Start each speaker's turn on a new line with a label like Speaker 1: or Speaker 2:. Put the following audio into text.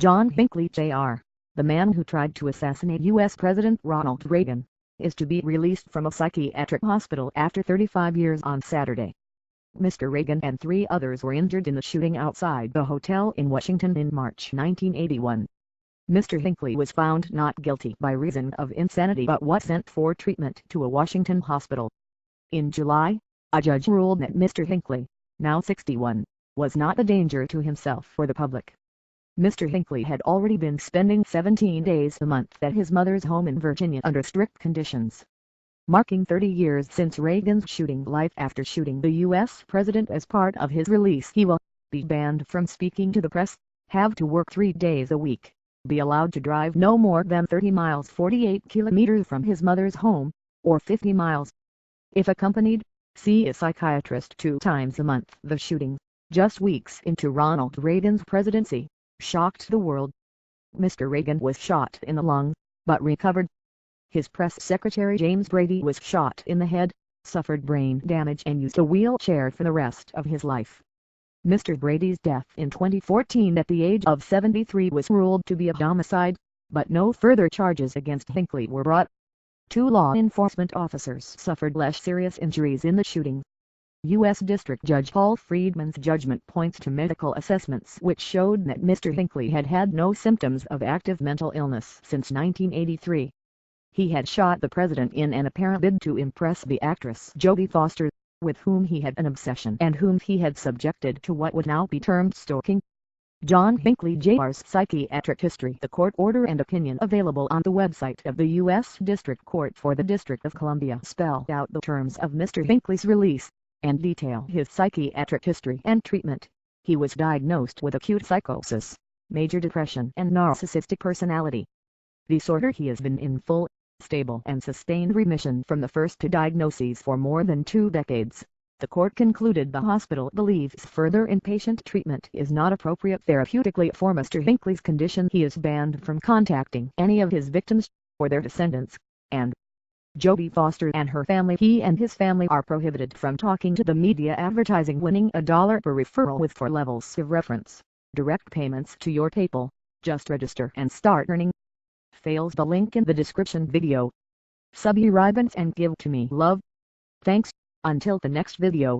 Speaker 1: John Hinckley Jr., the man who tried to assassinate US President Ronald Reagan, is to be released from a psychiatric hospital after 35 years on Saturday. Mr. Reagan and 3 others were injured in the shooting outside the hotel in Washington in March 1981. Mr. Hinckley was found not guilty by reason of insanity but was sent for treatment to a Washington hospital. In July, a judge ruled that Mr. Hinckley, now 61, was not a danger to himself or the public. Mr. Hinckley had already been spending 17 days a month at his mother's home in Virginia under strict conditions. Marking 30 years since Reagan's shooting life after shooting the U.S. president. As part of his release, he will be banned from speaking to the press, have to work 3 days a week, be allowed to drive no more than 30 miles 48 kilometers from his mother's home, or 50 miles. If accompanied, see a psychiatrist 2 times a month. The shooting, just weeks into Ronald Reagan's presidency, shocked the world. Mr. Reagan was shot in the lung, but recovered. His press secretary James Brady was shot in the head, suffered brain damage and used a wheelchair for the rest of his life. Mr. Brady's death in 2014 at the age of 73 was ruled to be a homicide, but no further charges against Hinckley were brought. 2 law enforcement officers suffered less serious injuries in the shooting. U.S. District Judge Paul Friedman's judgment points to medical assessments which showed that Mr. Hinckley had had no symptoms of active mental illness since 1983. He had shot the president in an apparent bid to impress the actress Jodie Foster, with whom he had an obsession and whom he had subjected to what would now be termed stalking. John Hinckley Jr.'s psychiatric history. The court order and opinion available on the website of the U.S. District Court for the District of Columbia spell out the terms of Mr. Hinckley's release, and detail his psychiatric history and treatment. He was diagnosed with acute psychosis, major depression and narcissistic personality disorder. He has been in full, stable and sustained remission from the first 2 diagnoses for more than 2 decades. The court concluded the hospital believes further inpatient treatment is not appropriate therapeutically for Mr. Hinckley's condition. He is banned from contacting any of his victims, or their descendants, and Jodie Foster and her family. He and his family are prohibited from talking to the media, advertising, winning $1 per referral with 4 levels of reference, direct payments to your PayPal. Just register and start earning. Fails the link in the description video. Subscribe and give to me love. Thanks. Until the next video.